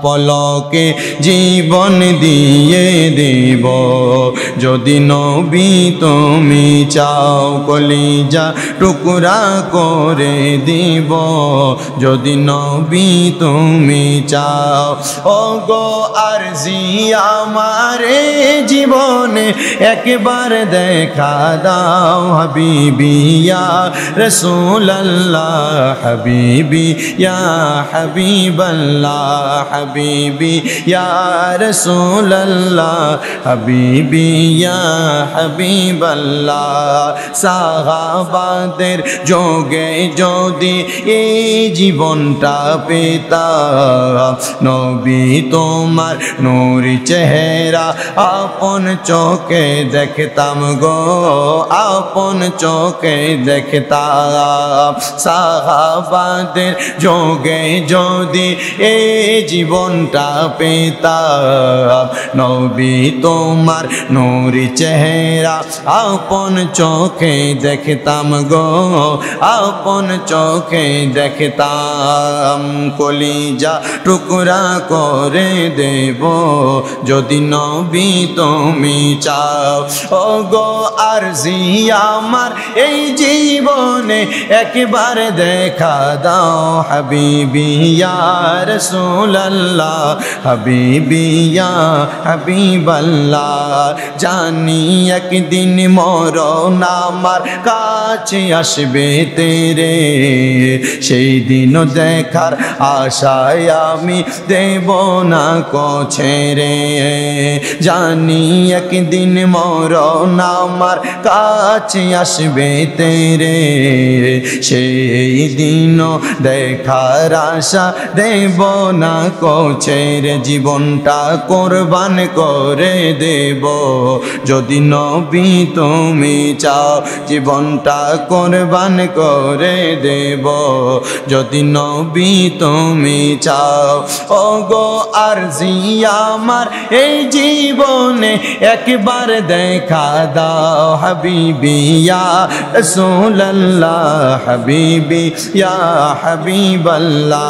পলকে জীবন দিয়ে দেব যদি নবী তুমি চাও কলিজা টুকরা করে দিব যদি নবী তুমি চাও ও গো আরজি আমারে জীবনে একবার দেখা দাও হাবিবি ইয়া রাসূলুল্লাহ হাবিবি ইয়া হাবিবাল্লাহ হাবিবি ইয়া রাসূলুল্লাহ হাবিবি ইয়া হাবিবাল্লাহ সাহাবাদের যোগে যদি এই জীবনটা পেতাম নবী তোমার নূরি চেহারা আপন চোখে দেখতাম গো আপন চোখে দেখতাম সাহাবাদের যোগে যদি এই জীবনটা পেতাম নবী তোমার নূরি চেহারা আপন চোখে দেখতাম গো আপন চোখে দেখতাম কলিজা টুকরা করে দেব যদি নবী তুমি চাও ও গো আরজি আমার এই জীবনে একবার দেখা দাও হাবিবি ইয়া রাসূলুল্লাহ হাবিবি ইয়া হাবিবাল্লাহ জানি একদিন মরণ আমার কাছে আসবে তেরে সেই দিন দেখার আশায় আমি দেব না কো ছেড়ে জানি একদিন মরণ আমার কাছে আসবে তেরে সেই দিন দেখার আশা দেব না কো ছেড়ে জীবনটা কোরবান করে দেব যদি নবী তুমি চাও জীবনটা কোরবান করে দেব যদি নবী তুমি চাও ও গো আরজি আমার এই জীবনে একবার দেখা দাও হাবিবি ইয়া রাসূলুল্লাহ হাবিবি ইয়া হাবিবাল্লাহ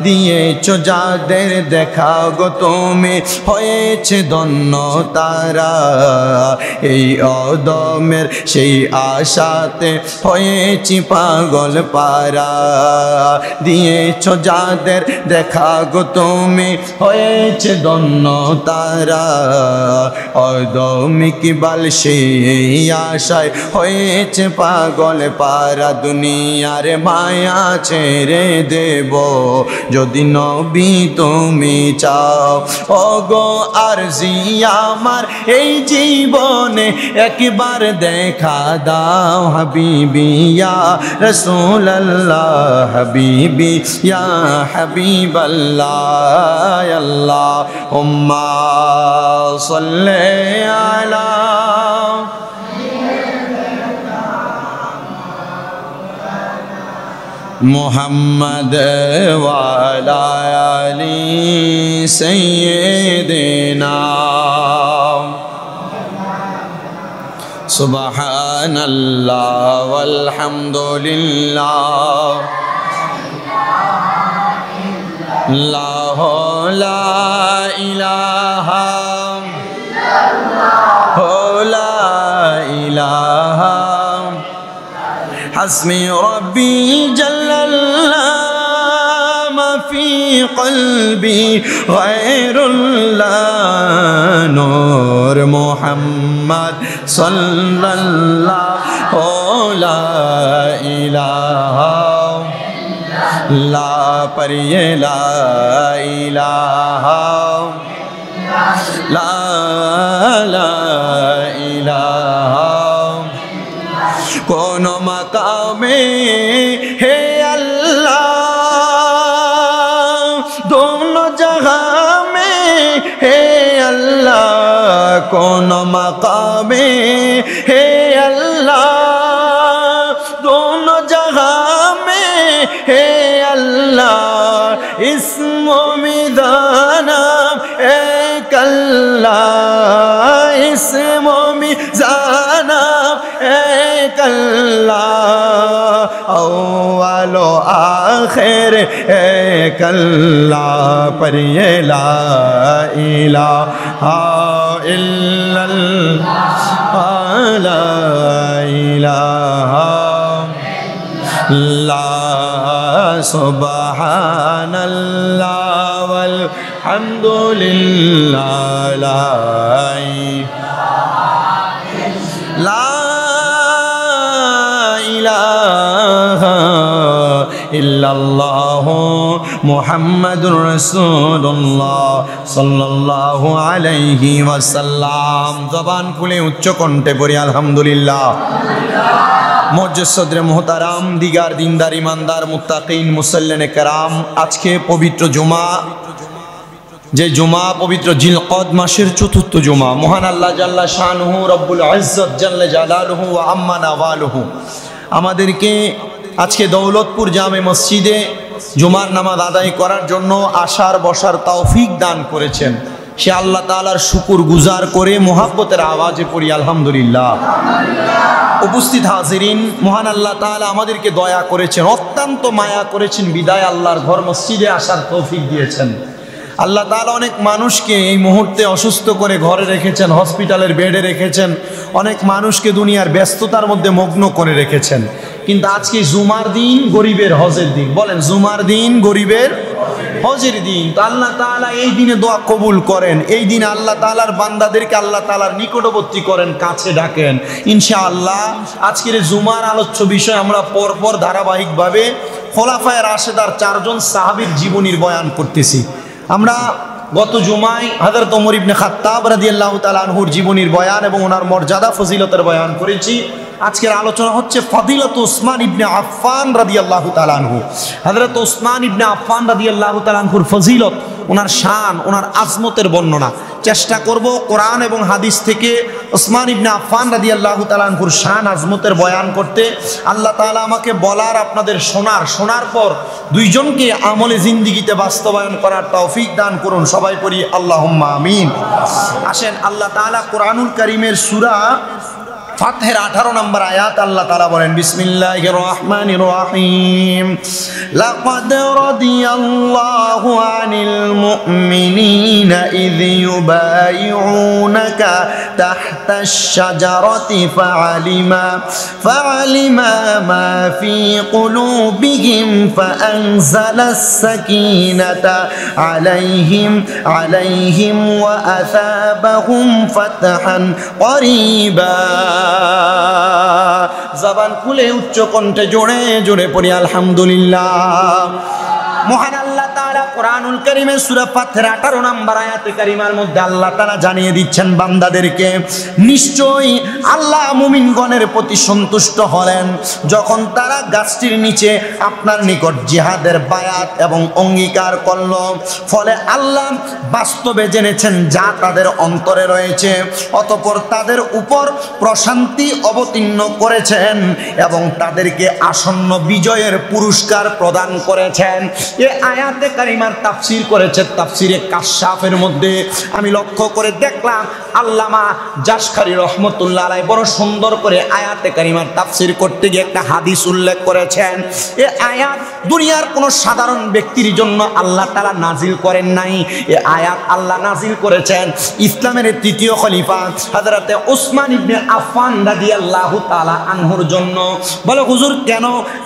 দিয়েছো যাদের দেখা গো তুমি হয়েছে ধন্য তারা এই অদমের সেই আশাতে হয়েছি পাগল পারা দিয়েছো যাদের দেখা গো তুমি হয়েছে ধন্য তারা অদমিক বাল সেই আশায় হয়েছে পাগল পারা দুনিয়ার মায়া ছেড়ে দেব যদি নবী তুমি চাও ও গো আরজি আমার এই জীবনে একবার দেখা দাও হাবিবি ইয়া রাসূলুল্লাহ হাবিবি ইয়া হাবিবাল্লাহ আল্লাহুম্মা সাল্লি আলা মুহাম্মদ ওয়া আলা আলি সাইয়্যিদিনা সুবহানাল্লাহ ওয়ালহামদুলিল্লাহ লা ইলাহা ইল্লাল্লাহ লা ইলাহা হাসবি রব্বি জাল্লাল্লাহ মা ফি কলবি গায়রুল্লাহ নূর মুহাম্মদ সাল্লাল্লাহু লা ইলাহা লা পরিয়ে লা ইলাহা লা ইলাহা কোন মাকামে হে আল্লাহ दोनों जगह में हे अल्लाह कोन मकामे हे अल्लाह दोनों जगह में हे अल्लाह इस्मो मिज़ाना एक अल्लाह इस्मो मिज़ाना एक अल्लाह अव्वल आखिर एक अल्लाह पर ये ला इलाहा इल्लल्लाह ला इलाहा इल्लल्लाह सुब्हानल्लाह वल्हम्दुलिल्लाह ला इलाहा इल्लल्लाह मुहम्मदुर रसूलुल्लाह सल्लल्लाहु अलैहि वसल्लम। जबान खुले उच्च कण्ठे पড়ি আলহামদুলিল্লাহ। মুআজ্জিজ সদরে মুহতারাম, দিগার দিনদার ইমানদার মুত্তাকিন মুসল্লিন কেরাম, আজকে পবিত্র জুমা, যে জুমা পবিত্র জিলকদ মাসের চতুর্থ জুমা। মহান আল্লাহ জাল্লা শানুহু রব্বুল ইজ্জত জাল্লা জালালুহু ওয়া আম্মা নাওয়ালুহু আমাদেরকে আজকে দৌলতপুর জামে মসজিদে জুমার নামাজ আদায় করার জন্য আসার বসার তৌফিক দান করেছেন। সে আল্লাহ তাআলার শুকর গুজার করে মোহাব্বতের আওয়াজে পড়ি আলহামদুলিল্লাহ। উপস্থিত হাজিরিন, মহান আল্লাহ তাআলা আমাদেরকে দয়া করেছেন, অত্যন্ত মায়া করেছেন, বিদায় আল্লাহর ঘর মসজিদে আসার তৌফিক দিয়েছেন। আল্লাহ তাআলা অনেক মানুষকে এই মুহূর্তে অসুস্থ করে ঘরে রেখেছেন, হসপিটালের বেডে রেখেছেন, অনেক মানুষকে দুনিয়ার ব্যস্ততার মধ্যে মগ্ন করে রেখেছেন। কিন্তু আজকে জুমার দিন, গরিবের হজের দিন। বলেন, জুমার দিন গরিবের হজের দিন। তো আল্লাহ তাআলা এই দিনে দোয়া কবুল করেন, এই দিনে আল্লাহ তাআলার বান্দাদেরকে আল্লাহ তাআলার নিকটবর্তী করেন, কাছে ডাকেন ইনশাআল্লাহ। আজকের জুমার আলোচ্য বিষয় আমরা পরপর ধারাবাহিকভাবে খোলাফায়ে রাশেদার 4 জন সাহাবীর জীবনীর বয়ান করতেছি। আমরা গত জুমায় হযরত ওমর ইবনে খাত্তাব রাদিয়াল্লাহু তাআলা আনহুর জীবনীর বয়ান এবং ওনার মর্যাদা ফজিলতের বয়ান করেছি। আজকের আলোচনা হচ্ছে ফজিলত উসমান ইবনে আফফান রাদিয়াল্লাহু তাআলা আনহু। হযরত উসমান ইবনে আফফান রাদিয়াল্লাহু তাআলা আনহুর ফজিলত, ওনার শান, ওনার আজমতের বর্ণনা। চেষ্টা করব কোরআন এবং হাদিস থেকে উসমান ইবনে আফফান রাদিয়াল্লাহু তাআলা আনহুর শান, আজমতের বয়ান করতে। আল্লাহ তাআলা আমাকে বলার, আপনাদের শোনার পর দুইজনকে আমলে জিন্দেগিতে বাস্তবায়ন করার তৌফিক দান করুন। সবাই পড়ি আল্লাহুম্মা আমিন। আসেন, আল্লাহ তাআলা কোরআনুল কারীমের সূরা ফাতহের 18 নম্বর আয়াত আল্লাহ তাআলা বলেন, বিসমিল্লাহির রহমানির রহিম, লাকাদ রাদিয়াল্লাহু আনিল মুমিনিনা ইয ইউবাইউনাকা তাহতাশ শাজারাতি ফাআলিমা মা ফি কুলুবিহিম ফাআনজালাস সাকিনাতা আলাইহিম ওয়া আসাবাহুম ফাতহান করিবা। জবান খুলে উচ্চ কণ্ঠে জোরে জোরে পড়ি আলহামদুলিল্লাহ। মহান আল্লাহ তাআলা কোরআনুল কারীমের সূরা ফাতহের 18 নম্বর আয়াতে কারিমার মধ্যে আল্লাহ তাআলা জানিয়ে দিচ্ছেন বান্দাদেরকে, নিশ্চয়ই আল্লাহ মুমিনগণের প্রতি সন্তুষ্ট হলেন যখন তারা গাছটির নিচে আপনার নিকট জিহাদের বায়াত এবং অঙ্গীকার করল। ফলে আল্লাহ বাস্তবে জেনেছেন যা তাদের অন্তরে রয়েছে, অতঃপর তাদের উপর প্রশান্তি অবতীর্ণ করেছেন এবং তাদেরকে আসন্ন বিজয়ের পুরস্কার প্রদান করেছেন। এই আয়াতে কারিমার তাফসীর করেছে তাফসীরে কাশাফের মধ্যে। আমি লক্ষ্য করে দেখলাম আল্লামা জাশখারী রহমতুল্লাহ আলাইহি বড় সুন্দর করে আয়াতে কারিমার তাফসীর করতে গিয়ে একটা হাদিস উল্লেখ করেছেন। এই আয়াত দুনিয়ার কোনো সাধারণ ব্যক্তির জন্য আল্লাহ তাআলা নাজিল করেন নাই। এই আয়াত আল্লাহ নাজিল করেছেন ইসলামের তৃতীয় খলিফা হযরতে উসমান ইবনে আফফান রাদিয়াল্লাহু তাআলা আনহুর জন্য। বলে, হুজুর কেন?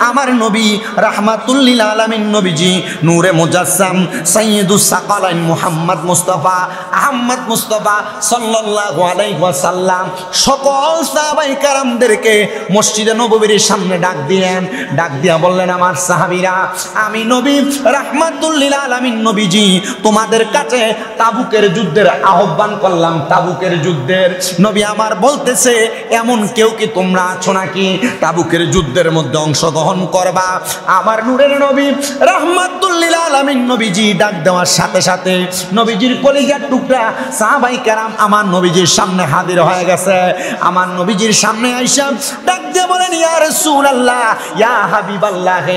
আমার নবী রাহমাতুল লিল আলামিন নবীজি নূরে মুজাসসাম সাইয়্যিদুস সাকালাইন মুহাম্মদ মুস্তাফা আহমদ মুস্তাফা সাল্লাল্লাহু আলাইহি ওয়াসাল্লাম সকল সাহাবায়ে কেরামদেরকে মসজিদে নববীর সামনে ডাক দিয়া বললেন, আমার সাহাবীরা, আমি নবী রাহমাতুল লিল আলামিন নবীজি তোমাদের কাছে তাবুকের যুদ্ধের আহ্বান করলাম। তাবুকের যুদ্ধের নবী আমার বলতেছে, এমন কেউ কি তোমরা আছো নাকি তাবুকের যুদ্ধের মধ্যে অংশগ্রহণ করবা? আমার নূরের নবী রাহমাতুল লিল আলামিন নবীজি ডাক দেওয়ার সাথে সাথে নবীজির কলিজার টুকরা সাহাবাই কেরাম আমার নবীজির সামনে হাজির হয়ে গেছে। আমার নবীজির সামনে আইসা ডাক দিয়ে বলেন, ইয়া রাসূলুল্লাহ, ইয়া হাবিবাল্লাহ,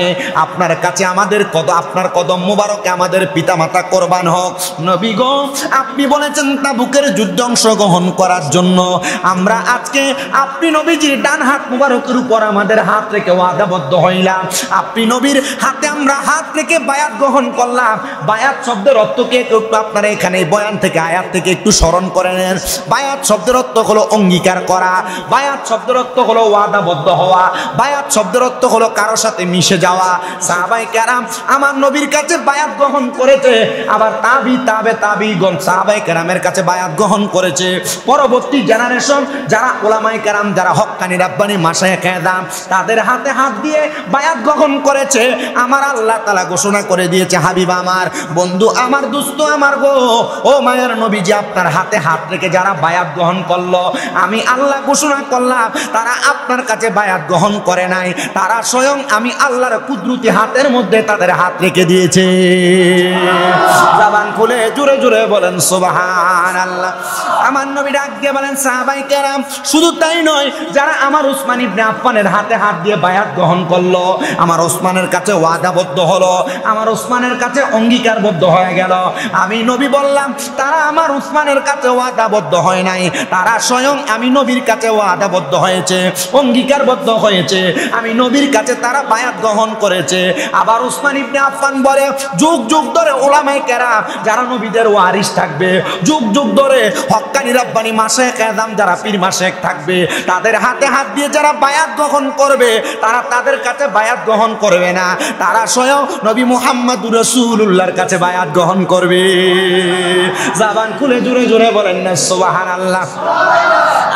আপনার কাছে আমাদের আপনার কদম মুবারকে আমাদের পিতামাতা কোরবান হোক। নবী গো, আপনি বলেছেন তাবুকের যুদ্ধে অংশগ্রহণ করার জন্য আমরা আজকে আপনি নবীজির ডান হাত মুবারকের উপর আমাদের হাত রেখে ওয়াদাবদ্ধ হইলাম। আপনি নবীর হাতে আমরা হাত রেখে বায়াত গ্রহণ করলাম। বায়াত শব্দের অর্থকে একটু আপনারা এখানে বয়ান থেকে আয়াত থেকে একটু স্মরণ করে নেন। বায়াত শব্দের অর্থ হলো অঙ্গীকার করা, বায়াত শব্দের অর্থ হলো ওয়াদাবদ্ধ হওয়া, বায়াত শব্দের অর্থ হলো কারোর সাথে মিশে যাওয়া। সাহাবায়ে কেরাম আমার নবীর কাছে বায়াত গ্রহণ করেছে, আবার তাবিগণ সাহাবায়ে কেরামের কাছে বায়াত গ্রহণ করেছে। পরবর্তী জেনারেশন যারা উলামায়ে কেরাম, যারা হক্কানি রাব্বানি মাশায়েখ কেরাম, তাদের হাতে হাত দিয়ে বায়াত গ্রহণ করেছে। আমার আল্লাহ তাআলা ঘোষণা করে দিয়েছে, হাবিব আমার, বন্ধু আমার, দোস্ত আমার গো, ও মায়ের নবীজি, আপনার হাতে হাত রেখে যারা বায়াত গ্রহণ করলো, আমি আল্লাহ ঘোষণা করলাম তারা আপনার কাছে বায়াত গ্রহণ করে নাই, তারা স্বয়ং আমি আল্লাহর কুদরতি হাতের মধ্যে তাদের হাত রেখে দিয়েছে। জবান খুলে জোরে জোরে বলেন সুবহানাল্লাহ। আমার নবী ডাক দিয়ে বলেন, সাহাবায়ে কেরাম, শুধু তাই নয়, যারা আমার উসমান ইবনে আফফানের হাতে হাত দিয়ে বায়াত গ্রহণ করলো, আমার ওসমানের কাছে ওয়াদাবদ্ধ হলো, আমার ওসমানের কাছে অঙ্গীকারবদ্ধ হয়ে গেল। আমি নবী বললাম তারা আমার উসমানের কাছে ওয়াদাবদ্ধ হয় নাই, তারা স্বয়ং আমি নবীর কাছে ওয়াদাবদ্ধ হয়েছে, অঙ্গীকারবদ্ধ হয়েছে। আমি নবীর কাছে তারা বায়াত গ্রহণ করেছে। আবার উসমান ইবনে আফফান বলে, যুগ যুগ ধরে উলামায়ে কেরাম যারা নবীদের ওয়ারিস থাকবে, যুগ যুগ ধরে হক্কানি রাব্বানি মাশায়েখ কেরাম যারা পীর মাশায়েখ থাকবে, তাদের হাতে হাত দিয়ে যারা বায়াত গ্রহণ করবে, তারা তাদের কাছে বায়াত গ্রহণ করবে না, তারা স্বয়ং নবী মুহাম্মদুর রাসূলুল্লাহর কাছে বায়াত গ্রহণ করবে। জবান খুলে জোরে জোরে বলেন না সুবহানাল্লাহ।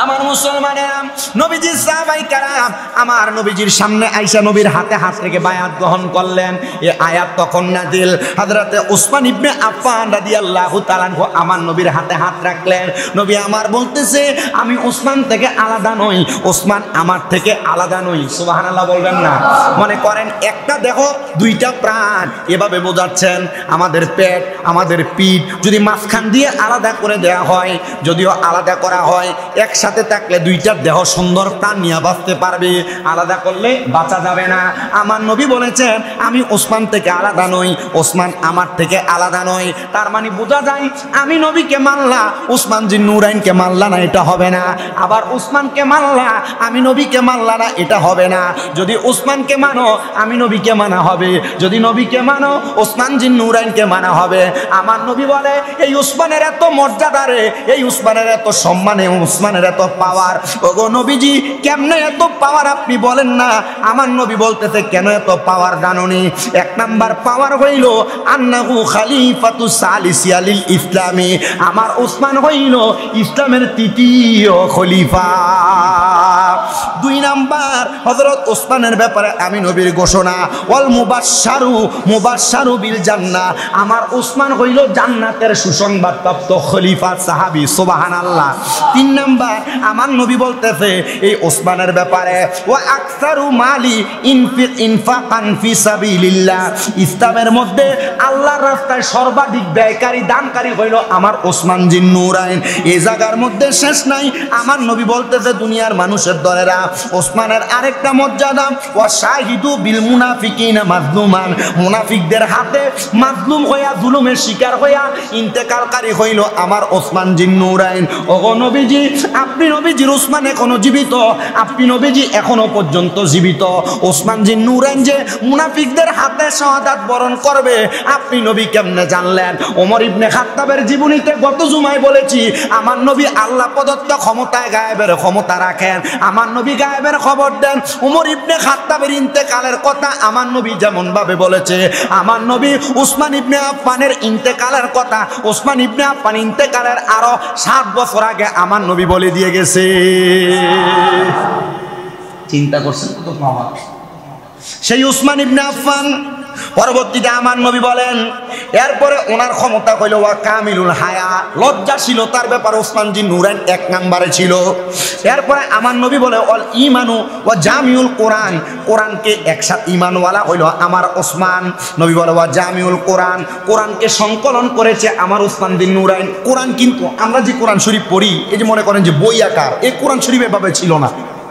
আমার মুসলমানেরা, নবীজির সাহাবায়ে কেরাম আমার নবীজির সামনে আয়েশা নবীর হাতে হাত রেখে বায়াত গ্রহণ করলেন। এই আয়াত তখন নাজিল, হযরতে উসমান ইবনে আফফান রাদিয়াল্লাহু তাআলা আনহু আমার নবীর হাতে হাত রাখলেন। নবী আমার বলতেছে, আমি উসমান থেকে আলাদা নই, উসমান আমার থেকে আলাদা নই। সুবহানাল্লাহ বলবেন না? মনে করেন একটা দেহ দুইটা প্রাণ, এভাবে বোঝাচ্ছেন। আমাদের পেট, আমাদের পিঠ যদি মাঝখান দিয়ে আলাদা করে দেওয়া হয়, যদিও আলাদা করা হয়, একসাথে থাকলে দুইটা দেহ সুন্দর প্রাণ নিয়ে বাঁচতে পারবে, আলাদা করলে বাঁচা যাবে না। আমার নবী বলেছেন, আমি ওসমান থেকে আলাদা নই, ওসমান আমার থেকে আলাদা নয়। তার মানে বোঝা যায়, আমি নবীকে মানলা, ওসমান জি নুরাইনকে মানলা না, এটা হবে না। আবার ওসমানকে মানলা, আমি নবীকে মানলা না, এটা হবে না। যদি ওসমানকে মানো, আমি নবীকে মানা হবে। যদি নবীকে মানো, ওসমান জি নুরাইনকে মানা হবে। আমার নবী বলে, এই ওসমানের এত মর্যাদা রে, এই ওসমানের এত সম্মানে, ওসমানের এত পাওয়ার। ওগো নবীজি, কেমনে এত পাওয়ার আপনি বলেন না? আমার নবী বলতেছে, কেন এত পাওয়ার জানোনি? এক নাম্বার পাওয়ার হইল আন্নাহু খালিফাতু সালিসিয়া লিল ইসলামি, আমার ওসমান হইল ইসলামের তৃতীয় খলিফা। দুই নাম্বার, হযরত ওসমানের ব্যাপারে আমি নবীর ঘোষণা, ওয়াল মুবাশশারু বিল জান্নাহ, আমার ওসমান হইল জান্নাতের সুসংবাদপ্রাপ্ত খলিফা সাহাবী। সুবহানাল্লাহ। তিন নাম্বার, আমার নবী বলতেছে এই ওসমানের ব্যাপারে, ওয়া আকসারু মালি ইনফাকান ফি সাবিলিল্লাহ, ইসলামের মধ্যে আল্লাহর রাস্তায় সর্বাধিক ব্যয়কারী দানকারী হইল আমার ওসমান জিন নুরাইন। এই জায়গার মধ্যে শেষ নাই। আমার নবী বলতেছে, দুনিয়ার মানুষের দলেরা, ওসমানের আরেকটা মর্যাদা, ওয়া শাহিদু বিল মুনাফিকিনা মাজলুমান, মুনাফিকদের হাতে মাজলুম হইয়া, জুলুমের শিকার হইয়া ইন্তেকালকারী হইল আমার ওসমান জিন নুরাইন। ওগো নবীজি, আপনি নবীজির ওসমান এখনো জীবিত, আপনি নবীজি এখনো পর্যন্ত জীবিত। ওসমান জিন নুরাইন যে মুনাফিকদের হাতে শাহাদাত বরণ করবে, আপনি নবী কেমনে জানলেন? ওমর ইবনে খাত্তাবের জীবনীতে গত জুমায় বলেছি, আমার নবী আল্লাহ প্রদত্ত ক্ষমতায় গায়েবের ক্ষমতা রাখেন। আমার নবী গায়েবের খবর দেন। ওমর ইবনে খাত্তাবের ইন্তেকালের কথা আমার নবী যেমন ভাবে বলেছে, আমার নবী উসমান ইবনে আফফানের ইন্তেকালের কথা, উসমান ইবনে আফফান ইন্তেকালের আরো 7 বছর আগে আমার নবী বলে দিয়ে গেছে। চিন্তা করছেন কত পাওয়ার? সেই উসমান ইবনে আফফান পরবর্তীতে আমার নবী বলেন, এরপরে ওনার ক্ষমতা হইল ওয়া কামিলুল হায়া, লজ্জাশীলতার ব্যাপারে ওসমান জি নুরাইন 1 নম্বরে ছিল। এরপরে আমার নবী বলে অল ইমানু ওয়া জামিউল কোরআন, কোরআনকে একসাথে ইমানওয়ালা হইল আমার ওসমান। নবী বলে ওয়া জামিউল কোরআন, কোরআনকে সংকলন করেছে আমার ওসমান বিন নুরাইন। কোরআন কিন্তু আমরা যে কোরআন শরীফ পড়ি, এই যে মনে করেন যে বই আকার, এই কোরআন শরীফ এভাবে ছিল না।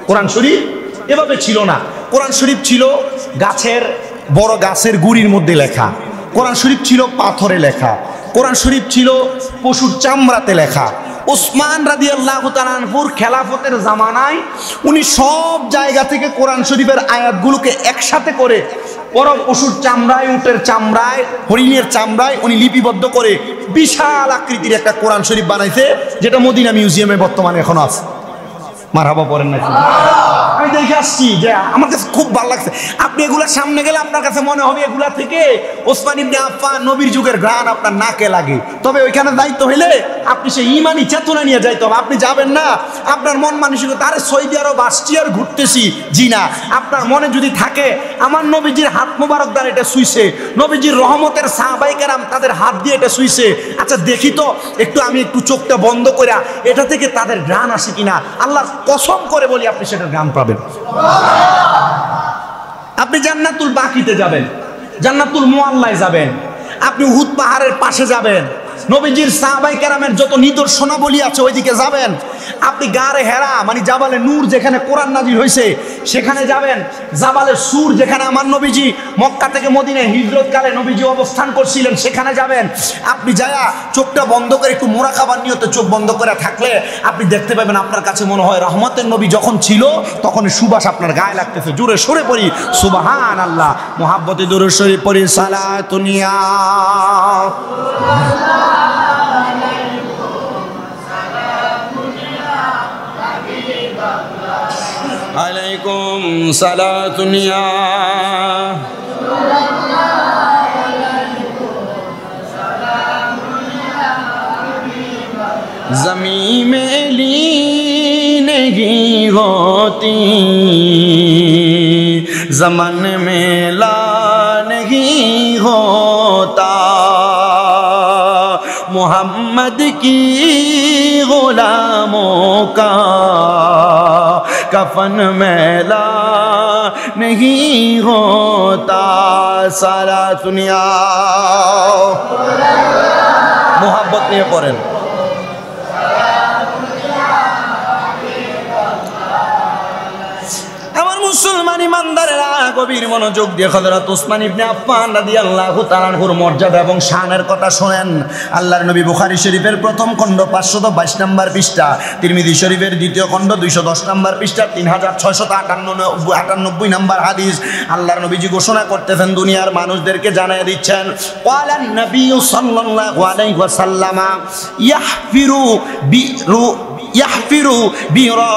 কোরআন শরীফ এভাবে ছিল না। কোরআন শরীফ ছিল গাছের, বড় গাছের গুড়ির মধ্যে লেখা। কোরআন শরীফ ছিল পাথরে লেখা। কোরআন শরীফ ছিল পশুর চামড়াতে লেখা। ওসমান রাদিয়াল্লাহু তাআলা আনহুর খেলাফতের জামানায় উনি সব জায়গা থেকে কোরআন শরীফের আয়াতগুলোকে একসাথে করে বড় পশুর চামড়ায়, উটের চামড়ায়, হরিণের চামড়ায় উনি লিপিবদ্ধ করে বিশাল আকৃতির একটা কোরআন শরীফ বানাইছে, যেটা মদিনা মিউজিয়ামে বর্তমানে এখনো আছে। মারহাবা পড়েন নাকি? আমি দেখে আসছি যে আমার কাছে খুব ভালো লাগছে। আপনি এগুলার সামনে গেলে আপনার কাছে মনে হবে এগুলা থেকে ওসমান ইবনে আফফান নবীর যুগের ঘ্রাণ আপনার নাকে লাগে। তবে ওইখানে দায়িত্ব হইলে আপনি সেই ইমানি চেতনা নিয়ে যাইতে হবে। আপনি যাবেন না আপনার মন মানসিকতা আরে সৌদি আরব আসছি আর ঘুরতেছি, জি না। আপনার মনে যদি থাকে আমার নবীজির হাত মোবারক দ্বারা এটা শুইছে, নবীজির রহমতের সাহাবায়ে কেরাম তাদের হাত দিয়ে এটা শুইছে, আচ্ছা দেখি তো আমি একটু চোখটা বন্ধ করে এটা থেকে তাদের ঘ্রাণ আসে কিনা, আল্লাহ কসম করে বলি আপনি সেটার ঘ্রাণ পাবেন। আপনি জান্নাতুল বাকিতে যাবেন, জান্নাতুল মুআল্লায় যাবেন, আপনি উহুদ পাহাড়ের পাশে যাবেন, নবীজির সাহাবায়ে কেরামের যত নিদর্শনাবলী আছে ওইদিকে যাবেন। আপনি গারে হেরা মানে জাবালে নূর যেখানে কোরআন নাজিল হয়েছে সেখানে যাবেন। জাবালে সুর যেখানে আমার নবীজি মক্কা থেকে মদিনায় হিজরতকালে নবীজি অবস্থান করছিলেন সেখানে যাবেন। আপনি যায়া চোখটা বন্ধ করে একটু মুরাকাবার নিয়তে চোখ বন্ধ করে থাকলে আপনি দেখতে পাবেন আপনার কাছে মনে হয় রহমতের নবী যখন ছিল তখন সুবাস আপনার গায়ে লাগতেছে। জোরে সরে পড়ি সুবহানাল্লাহ, মুহাব্বতে দুরূদ শরীফ পড়ি সালাতুনিয়া। আলাইকুম সালাতুনিয়া। ज़मी में ली नहीं होती, ज़मन में ला नहीं होता, मोहम्मद की गुलामों का कफन मैला नहीं होता। सारा दुनिया मोहब्बत নিয়ে পড়েন। মুসলমান ইমানদারেরা গভীর মনোযোগ দিয়ে হযরত ওসমান ইবনে আফফান রাদিয়াল্লাহু তাআলা আনহুর মর্যাদা এবং শানের কথা শুনেন। আল্লাহর নবী বুখারী শরীফের প্রথম খণ্ড 522 নম্বর পৃষ্ঠা, তিরমিজি শরীফের দ্বিতীয় খণ্ড 210 নম্বর পৃষ্ঠা, 3698 নম্বর হাদিস। আল্লাহর নবীজি ঘোষণা করতেছেন, দুনিয়ার মানুষদেরকে জানিয়ে দিচ্ছেন, ক্বালান নবী সাল্লাল্লাহু আলাইহি ওয়াসাল্লাম ইয়াহফিরু বিরা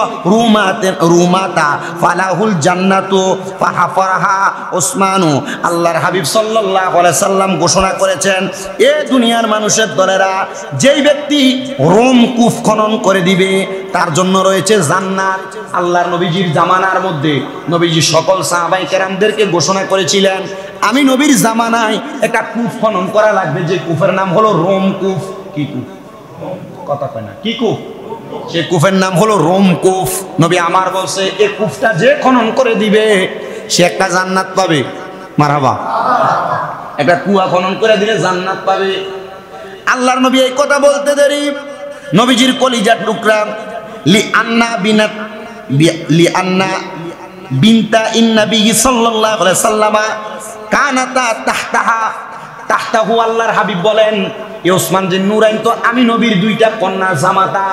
রুমাতা ফালাহুল জান্নাতু ফাহাফারাহা ওসমানু। আল্লাহর হাবিব সাল্লাল্লাহু আলাইহি সাল্লাম ঘোষণা করেছেন, এ দুনিয়ার মানুষের দলেরা, যেই ব্যক্তি রোম কূপ খনন করে দিবে তার জন্য রয়েছে জান্নাত। আল্লাহর নবীজির জামানার মধ্যে নবীজি সকল সাহাবায়ে কেরামদেরকে ঘোষণা করেছিলেন, আমি নবীর জামানায় একটা কূপ খনন করা লাগবে, যে কূপের নাম হলো রোম কূপ। কি কূপ? কথা কয় না, কি কূপ? সে কূপের নাম হলো রোম কূপ। নবী আমার বলছে, এই কূপটা যে খনন করে দিবে সে একটা জান্নাত পাবে। মারহাবা। একটা কুয়া খনন করে দিলে জান্নাত পাবে। আল্লাহর নবী এই কথা বলতে দেরি নবীজির কলিজার টুকরা লিআন্না বিনতা ইন্নবী সাল্লাল্লাহু আলাইহি সাল্লাম কানাতা তাহতাহু। আল্লাহর হাবিব বলেন, এ ওসমান যে নুরাইন তো আমি নবীর দুইটা কন্যা জামাতা।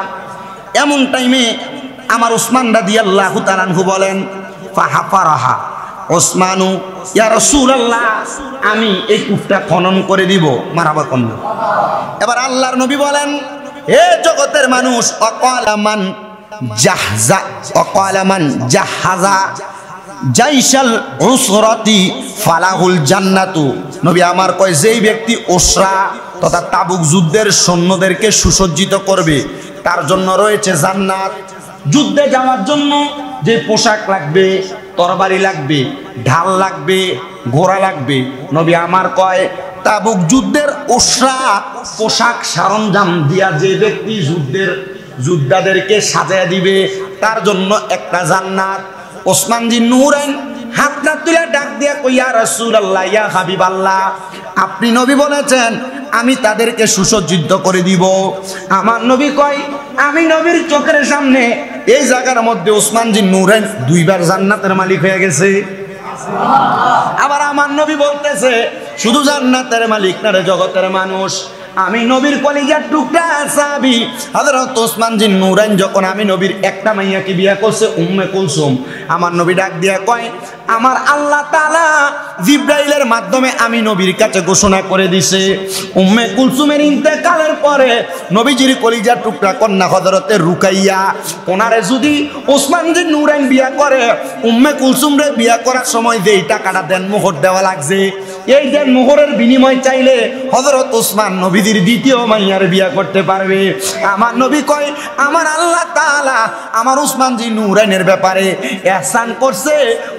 এমন টাইমে আমার ওসমান রাদিয়াল্লাহু তাআলা আনহু বলেন, ফাহাফারাহা ওসমানু ইয়া রাসূলুল্লাহ, আমি এই কূপটা খনন করে দিব। মারহাবা কন্যা। এবার আল্লাহর নবী বলেন, হে জগতের মানুষ, অকালামান জাহাজা জাইশাল উসরাতি ফালাহুল জান্নাতু। নবী আমার কয়, যেই ব্যক্তি উসরা তথা তাবুক যুদ্ধের সৈন্যদেরকে সুসজ্জিত করবে তার জন্য রয়েছে জান্নাত। যুদ্ধে যাওয়ার জন্য যে পোশাক লাগবে, তরবারি লাগবে, ঢাল লাগবে, ঘোড়া লাগবে। নবী আমার কয় তাবুক যুদ্ধের উসরা পোশাক সরঞ্জাম দিয়া যে ব্যক্তি যোদ্ধাদেরকে সাজায় দিবে তার জন্য একটা জান্নাত। ওসমান জি নূরাইন হাত না তুলে ডাক দিয়া কই ইয়া রাসূলুল্লাহ, ইয়া হাবিবাল্লাহ, আপনি নবী বলেছেন আমি তাদেরকে সুসজ্জিত করে দিব। আমার নবী কয় আমি নবীর চোখের সামনে এই জায়গার মধ্যে ওসমান জি নূরাইন 2 বার জান্নাতের মালিক হয়ে গেছে। আবার আমার নবী বলতেছে শুধু জান্নাতের মালিক না রে জগতের মানুষ, আমি নবীর কলিজার টুকরা সাহাবী হযরত ওসমান জি নূরাইন যখন আমি নবীর একটা মাইয়াকে বিয়ে করছে উম্মে কুলসুম, আমার নবী ডাক দিয়া কয় আমার আল্লাহ তাআলা জিবরাইলের মাধ্যমে আমি নবীর কাছে ঘোষণা করে দিছে উম্মে কুলসুমের ইন্তেকালের পরে নবীজির কলিজার টুকরা কন্যা হযরতে রুকাইয়া ওনারে যদি ওসমান জি নূরাইন বিয়ে করে উম্মে কুলসুমরে বিয়ে করার সময় যেই টাকাটা দেন মোহর দেওয়া লাগছে, এই দেন মোহরের বিনিময় চাইলে হযরত ওসমান নবীজির দ্বিতীয় মাইয়ার বিয়ে করতে পারবে। আমার নবী কয় আমার আল্লাহ তাআলা আমার ওসমান জি নূরাইনের ব্যাপারে ইহসান করছে,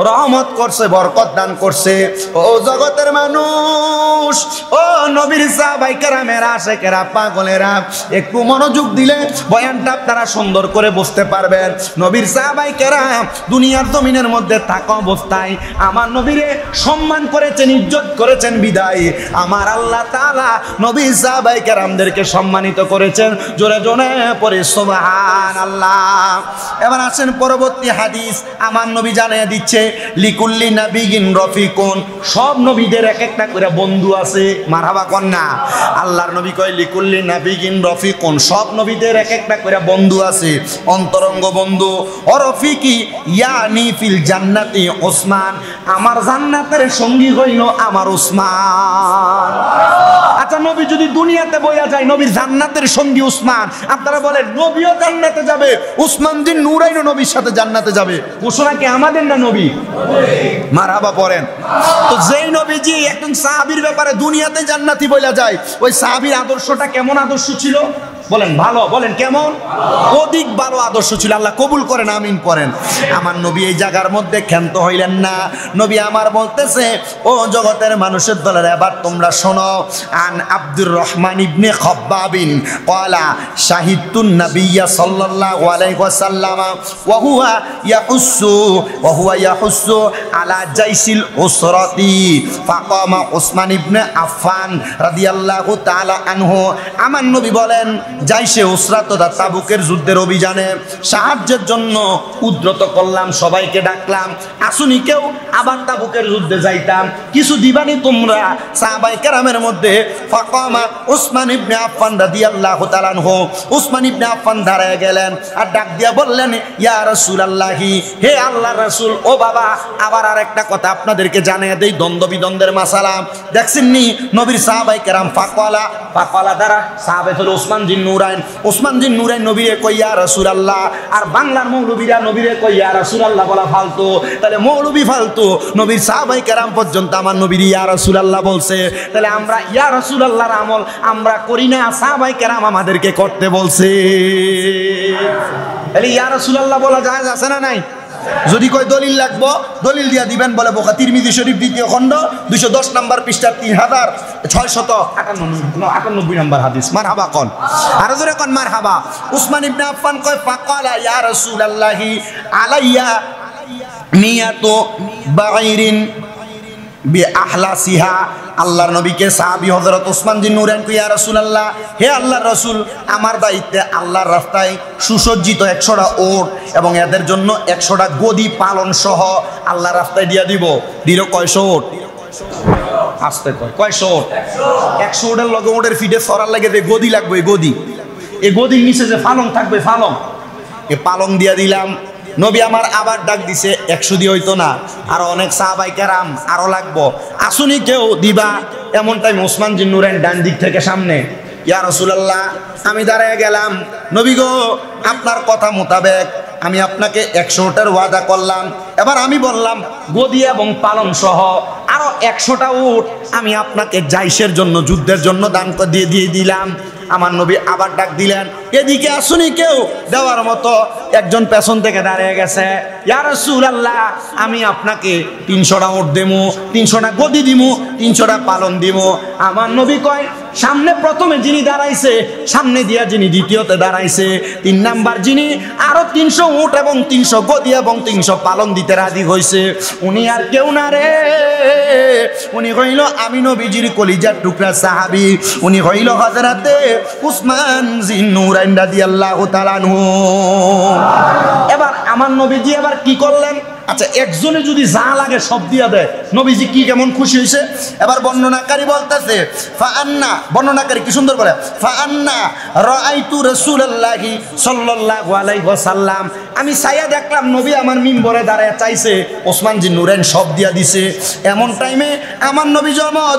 রহমত করছে, বরকত দান করছে। ও জগতের মানুষ, ও নবীর সাহাবায়ে কেরামেরা, আশিকেরা, পাগলেরা, একটু মনোযোগ দিলে বয়ানটা আপনারা সুন্দর করে বুঝতে পারবেন। নবীর সাহাবায়ে কেরাম দুনিয়ার জমিনের মধ্যে থাকা অবস্থায় আমার নবীরে সম্মান করেছেন, ইজ্জত করেছেন বিদায় আমার আল্লাহ তাআলা নবীর সাহাবায়ে কেরামদেরকে সম্মানিত করেছেন। জোরে জোরে পড়ে সুবহানাল্লাহ। এবার আসেন পরবর্তী হাদিস, আমার নবী জানিয়ে দিচ্ছে লিকুল্লি নাবিয়িন রফিকুন, সব নবীদের এক একটা করে বন্ধু আছে। মারহাবা কন্যা। আল্লাহর নবী কয় লিকুল্লি নাবিয়িন রফিকুন, সব নবীদের এক একটা করে বন্ধু আছে, অন্তরঙ্গ বন্ধু। ও রফিকি ইয়ানি ফিল জান্নাতি ওসমান, আমার জান্নাতের সঙ্গী হইল আমার ওসমান। আচ্ছা নবী যদি দুনিয়াতে বইয়া যায় নবীর জান্নাতের সঙ্গী ওসমান, আপনারা বলেন নবীও জান্নাতে যাবে, ওসমান জি নূরাইনও নবীর সাথে জান্নাতে যাবে, ঘোষণা কি আমাদের না নবী? মারহাবা পড়েন। তো যেই নবীজি একজন সাহাবীর ব্যাপারে দুনিয়াতে জান্নাতি বইলা যায়, ওই সাহাবীর আদর্শটা কেমন আদর্শ ছিল বলেন? ভালো। বলেন কেমন? অধিক ভালো আদর্শ ছিল। আল্লাহ কবুল করেন, আমিন করেন। আমার নবী এই জায়গার মধ্যে ক্ষান্ত হইলেন না। নবী আমার বলতেছে ও জগতের মানুষের দলের, এবার তোমরা শোনো। আন আব্দুর রহমান ইবনে খব্বাবিন ক্বালা শাহিদতুন নাবিয়্যা সাল্লাল্লাহু আলাইহি ওয়াসাল্লাম ওয়া হুয়া ইয়াহুসসু আলা জাইসিল উসরাতি ফাকামা উসমান ইবনে আফফান রাদিয়াল্লাহু তাআলা আনহু। আমার নবী বলেন জাইশে উসরাত তথা তাবুকের যুদ্ধের অভিযানে সাহায্যের জন্য উদ্যত করলাম, সবাইকে ডাকলাম, আসুনি কেউ, আবার তাবুকের যুদ্ধে যাইতাম, কিছু দিবানি তোমরা? সাহাবায়ে কেরামের মধ্যে ফাকামা উসমান ইবনে আফফান রাদিয়াল্লাহু তাআলা আনহু, উসমান ইবনে আফফান দাঁড়ায় গেলেন আর ডাক দিয়া বললেন ইয়া রাসূলুল্লাহি, হে আল্লাহর রাসূল। ও বাবা, আবার আরেকটা কথা আপনাদেরকে জানিয়ে দেই, দ্বন্দ্ব বিদ্বন্দ্বের মাসালা দেখছেননি? নবীর সাহাবায়ে কেরাম ফাকালা দ্বারা সাহাবে হলো ওসমান জি নূরাইন, ওসমান জি নূরাইন নবীরে কই ইয়া রাসূলুল্লাহ, আর বাংলার মৌলবীরা নবীরে কই ইয়া রাসূলুল্লাহ বলা ফালতু। তাহলে মৌলবী ফালতু, নবীর সাহাবায়ে কেরাম পর্যন্ত আমার নবীর ইয়া রাসূলুল্লাহ বলছে, তাহলে আমরা ইয়া রাসূলুল্লাহর আমল আমরা করি না, সাহাবায়ে কেরাম আমাদেরকে করতে বলছে। তাহলে ইয়া রাসূলুল্লাহ বলা যায় আছে না নাই? যদি কই দলিল লাগবো দলিল দিয়া দিবেন, বলে বুখারী তিরমিজি শরীফ 2য় খণ্ড 210 নম্বর পৃষ্ঠা 3698 নম্বর হাদিস। মারহাবা কোন, আর জোরে কোন মারহাবা। উসমান ইবনে আফফান কয় ফাকালা ইয়া রাসূলুল্লাহি আলাইয়া মিয়াতু বাঈরিন বিআহলাসিহা। আল্লাহর নবীকে সাহাবী হযরত ওসমান জি নূরাইন কই ইয়া রাসূলুল্লাহ, হে আল্লাহর রাসূল, আমার দায়িত্বে আল্লাহর রাস্তায় সুসজ্জিত 100টা ওট এবং এদের জন্য 100টা গদি পালন সহ আল্লাহর রাস্তায় দিয়া দিব। দিল কয়শো ওট? আসতে কয় কয়শো ওট? 100 ওটের লগে ওটের ফিডে সরার লাগে যে গদি লাগবে, এই গদির নিচে যে পালং থাকবে, এই পালং দিয়া দিলাম। নবী আমার আবার ডাক দিছে, 100 দিয়ে হইতো না, আর অনেক সাহাবায়ে কেরাম আরো লাগবো, আসুনি কেউ দিবা? এমন টাইম ওসমান জি নূরাইন ডান দিক থেকে সামনে, ইয়া রাসূলুল্লাহ, আমি দাঁড়ায় গেলাম, নবী গো আপনার কথা মোতাবেক আমি আপনাকে 100 ওটের ওয়াদা করলাম। এবার আমি বললাম গদি এবং পালন সহ আরো 100টা উট আমি আপনাকে জাইশের জন্য, যুদ্ধের জন্য দান দিয়ে দিলাম। আমার নবী আবার ডাক দিলেন, এদিকে আসুনি কেউ দেওয়ার মতো একজন পেছন থেকে দাঁড়িয়ে গেছে, ইয়া রাসূলুল্লাহ আমি আপনাকে 300টা উট দেবো, 300টা গদি দিব, 300টা পালন দিব। আমার নবী কয় সামনে প্রথমে যিনি দাঁড়াইছে, সামনে দিয়া যিনি দ্বিতীয়তে দাঁড়াইছে, 3 নাম্বার যিনি আরো 300 উট এবং 300 গদি এবং 300 পালন দিতে রাজি হয়েছে, উনি আর কেউ না রে, উনি হইল আমি নবীজির কলিজার টুকরা সাহাবী, উনি হইল হযরতে উসমান জিন্নুরাইন রাদিয়াল্লাহু তাআলা আনহু। এবার আমার নবীজি এবার কি করলেন? আচ্ছা, একজনে যদি যা লাগে সব দিয়া দেয়, নবীজি কি কেমন খুশি হয়েছে? এবার বর্ণনাকারী বলতেছে, ফাআন্না, বর্ণনাকারী কি সুন্দর বলে, ফাআন্না রাআইতু রাসূলুল্লাহি সাল্লাল্লাহু আলাইহি ওয়াসাল্লাম, আমি ছায়া দেখলাম নবী আমার মিম্বরে দাঁড়ায় চাইছে, ওসমান জি নুরাইন সব দিয়া দিছে। এমন টাইমে আমার নবী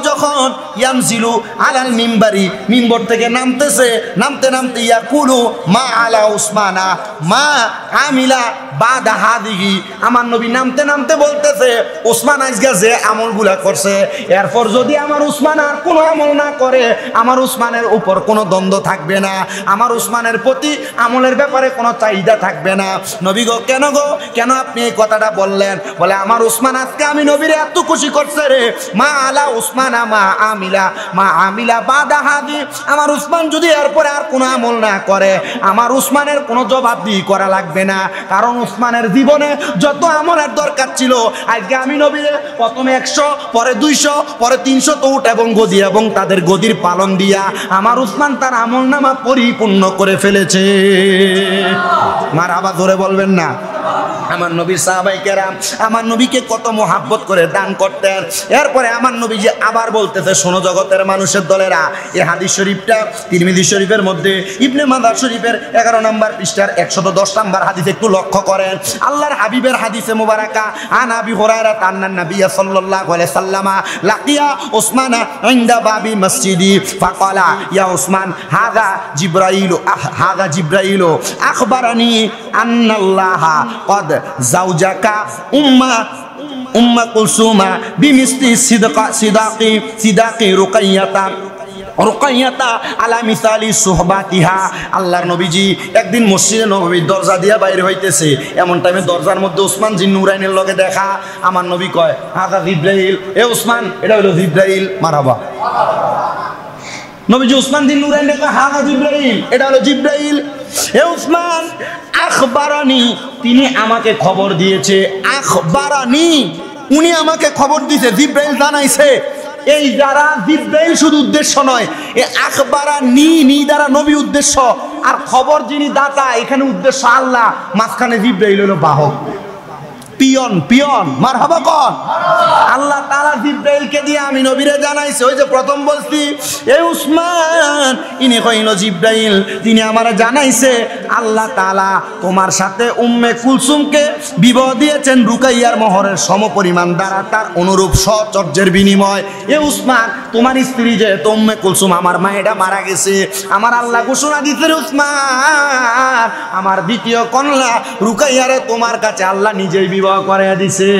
যখন ইয়ানজিলু আলাল মিম্বারি, মিম্বর থেকে নামতেছে, নামতে নামতে ইয়াকুলু মা আলা উসমানা মা আমিলা বাদা হাদিহি, আমার নবী নামতে নামতে বলতেছে ওসমান আজকে যে আমলগুলা করছে, এরপর যদি আমার উসমান আর কোনো আমল না করে, আমার উসমানের উপর কোনো দ্বন্দ্ব থাকবে না, আমার উসমানের প্রতি আমলের ব্যাপারে কোনো চাহিদা থাকবে না। নবী গো, কেন গো, কেন আপনি এই কথাটা বললেন? বলে আমার উসমান আজকে আমি নবীরে এত খুশি করছে রে, মা আলা উসমানা মা আমিলা বাদা হাদি, আমার উসমান যদি এরপরে আর কোনো আমল না করে, আমার উসমানের কোনো জবাবদিহি করা লাগবে না, কারণ উসমানের জীবনে যত আমলের দরকার ছিল, আজকে আমি নবীরে প্রথমে 100, পরে 200, পরে 300 তো উট এবং গদি এবং তাদের গদির পালন দিয়া আমার উসমান তার আমল নামা পরিপূর্ণ করে ফেলেছে। মারহাবা ধরে বলবেন না? আমার নবীর সাহাবায়ে কেরাম আমার নবীকে কত মোহাব্বত করে দান করতেন। এরপরে আমার নবী যে আবার বলতেছে, শোনো জগতের মানুষের দলেরা, এই হাদিস শরীফটা তিরমিজি শরীফের মধ্যে ইবনে মাজাহ শরীফের 11 নম্বর পৃষ্ঠার 110 নম্বর হাদিস একটু লক্ষ্য করেন। আল্লাহর হাবিবের হাদিসে মুবারাকা, আন আবি হুরায়রা আন্নান নবী সাল্লাল্লাহু আলাইহি সাল্লামা লাকিয়া উসমানা ইনদা বাবি মসজিদি ফাকালা ইয়া উসমান হাযা জিবরাইল আখবারানি আন্নাল্লাহা ক্বাদ জাওজাকা উম্মা কুলসুমা বিমিসলি সিদাকি রুকাইয়াতা আলা মিসালি সুহবাতিহা। আল্লাহর নবীজি একদিন মসজিদে নববীর দরজা দিয়া বাইরে হইতেছে, এমন টাইমে দরজার মধ্যে উসমান জিন নুরাইনের লগে দেখা। আমার নবী কয়, হাযা জিবরাইল, এ উসমান এটা হলো জিবরাইল। মারহাবা। নবীজি উসমান জিন নুরাইন কয়, হাযা জিবরাইল, এটা হলো জিবরাইল। এ উসমান আখবারানি, তিনি আমাকে খবর দিয়েছে, আখবারানি, উনি আমাকে খবর দিয়েছে, জিবরাইল জানাইছে। এই যারা জিবরাইল শুধু উদ্দেশ্য নয়, এ আখবারানি নি দ্বারা নবী উদ্দেশ্য, আর খবর যিনি দাতা এখানে উদ্দেশ্য আল্লাহ, মাঝখানে জিবরাইল হলো বাহক, পিয়ন। মারহাবা কন। আল্লাহ তাআলা জিবরাইলকে দিয়ে আমি নবীরে জানাইছে, ওই যে প্রথম বলছি এই উসমান ইনি হইল জিবরাইল, তিনি আমারে জানাইছে আল্লাহ তাআলা তোমার সাথে উম্মে কুলসুমকে বিবাহ দিয়েছেন রুকাইয়ার মোহরের সমপরিমাণ দ্বারা, তার অনুরূপ সচর্যের বিনিময়। এ উসমান, তোমার স্ত্রী যে উম্মে কুলসুম আমার মায়েরা মারা গেছে, আমার আল্লাহ ঘোষণা দিতে উসমান আমার দ্বিতীয় কন্যা রুকাইয়ারে তোমার কাছে আল্লাহ নিজেই বিবাহ করে দিছে।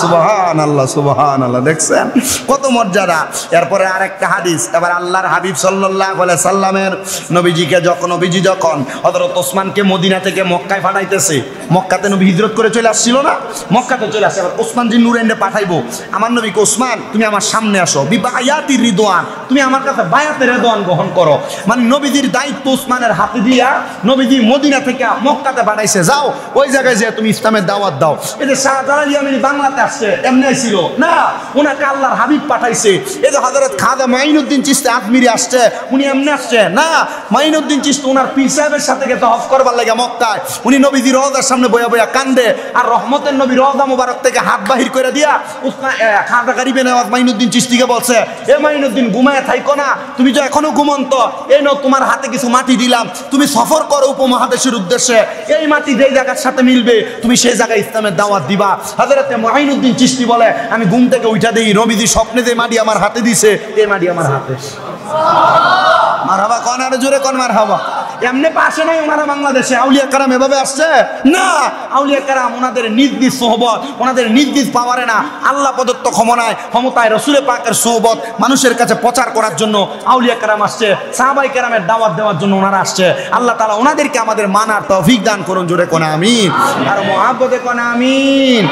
সুবহানাল্লাহ, সুবহানাল্লাহ, দেখছেন কত মর্যাদা। এরপরে আরেকটা হাদিস, এবার আল্লাহর হাবিব সাল্লাল্লাহু আলাইহি সাল্লামের নবীজি যখন হযরত ওসমানকে মদিনা থেকে মক্কায় পাঠাইতেছে, মক্কাতে নবী হিজরত করে চলে আসছিল না, মক্কাতে চলে আসে, এবার ওসমান জিন নুরাইনকে পাঠাইবো। আমার নবীকে, ওসমান তুমি আমার সামনে আসো, বিবায়াতির রিদওয়ান, তুমি আমার কাছে বায়াতের রিদওয়ান গ্রহণ করো। মানে নবীজির দায়িত্ব ওসমানের হাতে দিয়া নবীজি মদিনা থেকে মক্কাতে পাঠাইছে, যাও ওই জায়গায় যে তুমি ইসলামের দাওয়াত দাও। এই যে শাহজালাল ইয়ামানি বাংলাতে আসছে, এমনি ছিল না, ওনাকে আল্লাহর হাবিব পাঠাইছে। এই যে হযরত খাজা মাইনুদ্দিন চিশতি আজমিরি আসছে, উনি এমনি আসছে না, মাইনুদ্দিন চিশতি ওনার পীর সাহেবের সাথে গেছে হজ করবার লাগে মক্কায়, উনি নবীজির রওজার সামনে বয়া বয়া কান্দে, আর রহমতের নবী রওজা মুবারক থেকে হাত বাহির করে দিয়া খাজা গরিবে নওয়াজ মাইনুদ্দিন চিশতিকে বলছে, এ মাইনুদ্দিন ঘুমায় থাইকো না, তুমি তো এখনো ঘুমন্ত, এই নাও তোমার হাতে কিছু মাটি দিলাম, তুমি সফর করো উপমহাদেশের উদ্দেশ্যে, এই মাটি যেই জায়গার সাথে মিলবে তুমি সেই জায়গায় ইসলামের দাওয়াত দিবা। হযরতে মাইনুদ্দিন চিশতি বলে, আমি ঘুম থেকে উঠা দেই, নবীজি স্বপ্নে যে মাটি আমার হাতে দিছে, এই মাটি আমার হাতে। মারহাবা কোন, আর জোরে কোন মারহাবা। এমনি পাশে নাই ওনারা বাংলাদেশে, আউলিয়া কারাম এভাবে আসছে না, আউলিয়া কারাম ওনাদের নিজ নিজ সোহবত, ওনাদের নিজ নিজ পাওয়ারে না, আল্লাহ প্রদত্ত ক্ষমতায় রসুল পাকের সোহবত মানুষের কাছে প্রচার করার জন্য আউলিয়া কেরাম আসছে, সাহাবাই কেরামের দাওয়াত দেওয়ার জন্য ওনারা আসছে। আল্লাহ তাআলা ওনাদেরকে আমাদের মানার তৌফিক দান করুন, জোরে কোন আমিন, আর মহাব্বতে কোন আমিন।